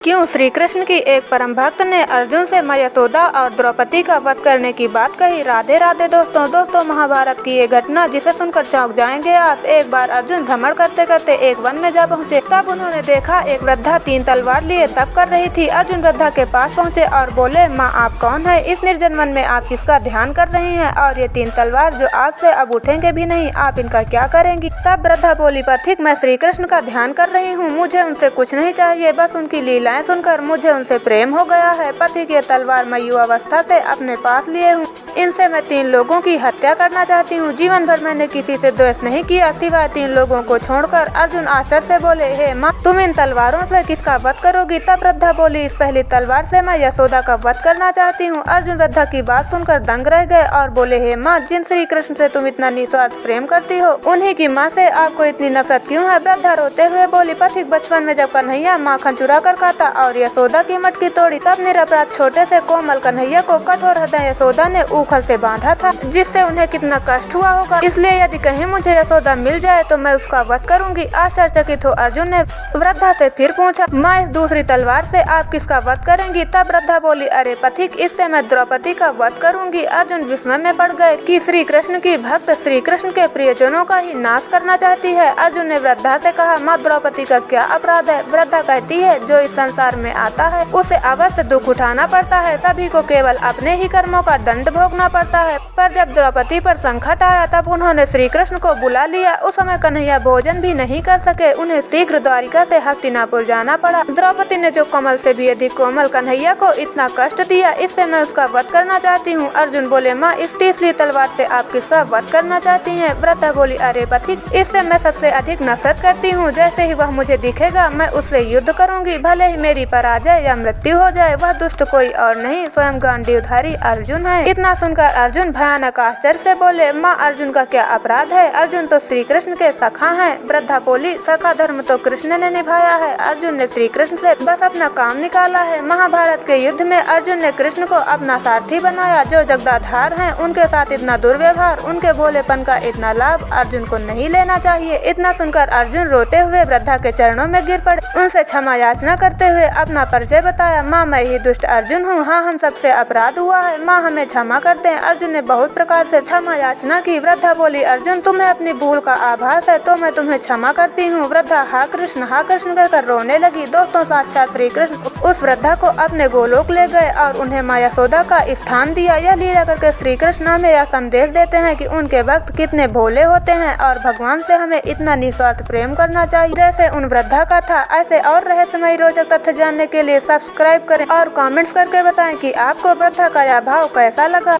क्यों श्री कृष्ण की एक परम भक्त ने अर्जुन से माँ यशोदा और द्रौपदी का वध करने की बात कही। राधे राधे दोस्तों महाभारत की ये घटना जिसे सुनकर चौंक जाएंगे आप। एक बार अर्जुन भ्रमण करते करते एक वन में जा पहुँचे। तब उन्होंने देखा एक वृद्धा 3 तलवार लिए तप कर रही थी। अर्जुन वृद्धा के पास पहुँचे और बोले, माँ आप कौन है? इस निर्जन वन में आप किसका ध्यान कर रही है? और ये 3 तलवार जो आज से अब उठेंगे भी नहीं, आप इनका क्या करेंगी? तब वृद्धा बोली, पथिक मैं श्री कृष्ण का ध्यान कर रही हूँ, मुझे उनसे कुछ नहीं चाहिए, बस उनकी लीला सुनकर मुझे उनसे प्रेम हो गया है। पति की तलवार मैं युवावस्था से अपने पास लिए हूँ, इनसे मैं 3 लोगों की हत्या करना चाहती हूँ। जीवन भर मैंने किसी से द्वेष नहीं किया सिवाय 3 लोगों को छोड़कर। अर्जुन आश्चर्य से बोले, हे माँ तुम इन तलवारों से किसका वध करोगी? तब वृद्धा बोली, इस पहली तलवार से मैं यशोदा का वध करना चाहती हूँ। अर्जुन वृद्धा की बात सुनकर दंग रह गए और बोले, हे माँ जिन श्री कृष्ण से तुम इतना निस्वार्थ प्रेम करती हो, उन्हीं की माँ से आपको इतनी नफरत क्यों है? वृद्धा रोते हुए बोली, पथिक बचपन में जब कन्हैया माखन चुरा कर खाता और यशोदा की मटकी तोड़ी, तब निरपराध छोटे से कोमल कन्हैया को कठोर हृदय यशोदा ने ऊखल से बांधा था, जिससे उन्हें कितना कष्ट हुआ होगा। इसलिए यदि कहीं मुझे यशोदा मिल जाए तो मैं उसका वध करूंगी। आश्चर्यचकित हो अर्जुन ने वृद्धा से फिर पूछा, माँ इस दूसरी तलवार से आप किसका वध करेंगी? तब वृद्धा बोली, अरे पथिक इससे मैं द्रौपदी का वध करूंगी। अर्जुन विस्मय में पड़ गए कि श्री कृष्ण की भक्त श्री कृष्ण के प्रियजनों का ही नाश करना चाहती है। अर्जुन ने वृद्धा से कहा, माँ द्रौपदी का क्या अपराध है? वृद्धा कहती है, जो इस संसार में आता है उसे अवश्य दुख उठाना पड़ता है, सभी को केवल अपने ही कर्मों का दंड भोगना पड़ता है। पर जब द्रौपदी पर संकट आया तब उन्होंने श्री कृष्ण को बुला लिया। उस समय कन्हैया भोजन भी नहीं कर सके, उन्हें शीघ्र द्वारिका से हस्तिनापुर जाना पड़ा। द्रौपदी ने जो कमल से भी अधिक कोमल कन्हैया को इतना कष्ट दिया, इससे मैं उसका वध करना चाहती हूँ। अर्जुन बोले, माँ इस तीसरी तलवार से आप किसका वध करना चाहती हैं? वृद्धा बोली, अरे पथिक इससे मैं सबसे अधिक नफरत करती हूँ, जैसे ही वह मुझे दिखेगा मैं उससे युद्ध करूंगी, भले ही मेरी पराजय या मृत्यु हो जाए। वह दुष्ट कोई और नहीं स्वयं गांडीवधारी अर्जुन है। इतना सुनकर अर्जुन भयानक आश्चर्य से बोले, माँ अर्जुन का क्या अपराध है? अर्जुन तो श्री कृष्ण के सखा हैं। वृद्धा बोली, सखा धर्म तो कृष्ण ने निभाया है, अर्जुन ने श्री कृष्ण से बस अपना काम निकाला है। महाभारत के युद्ध में अर्जुन ने कृष्ण को अपना सारथी बनाया। जो जगदाधार हैं उनके साथ इतना दुर्व्यवहार, उनके भोलेपन का इतना लाभ अर्जुन को नहीं लेना चाहिए। इतना सुनकर अर्जुन रोते हुए वृद्धा के चरणों में गिर पड़े, उनसे क्षमा याचना करते हुए अपना परिचय बताया, माँ मैं ही दुष्ट अर्जुन हूँ, हाँ हम सबसे अपराध हुआ है, माँ हमें क्षमा कर दें। अर्जुन ने बहुत प्रकार से क्षमा याचना की। वृद्धा बोली, अर्जुन तुम्हें अपनी भूल का आभास है तो मैं तुम्हें क्षमा करती हूँ। वृद्धा हा कृष्ण कहकर रोने लगी। दोस्तों साक्षात श्री कृष्ण उस वृद्धा को अपने गोलोक ले गए और उन्हें माँ यशोदा का स्थान दिया। यह लीला करके श्री कृष्ण हमें यह संदेश देते हैं कि उनके भक्त कितने भोले होते हैं और भगवान से हमें इतना निस्वार्थ प्रेम करना चाहिए जैसे उन वृद्धा का था। ऐसे और रहस्यमयी रोचक तथ्य जानने के लिए सब्सक्राइब करें और कमेंट्स करके बताएं कि आपको वृद्धा का यह भाव कैसा लगा।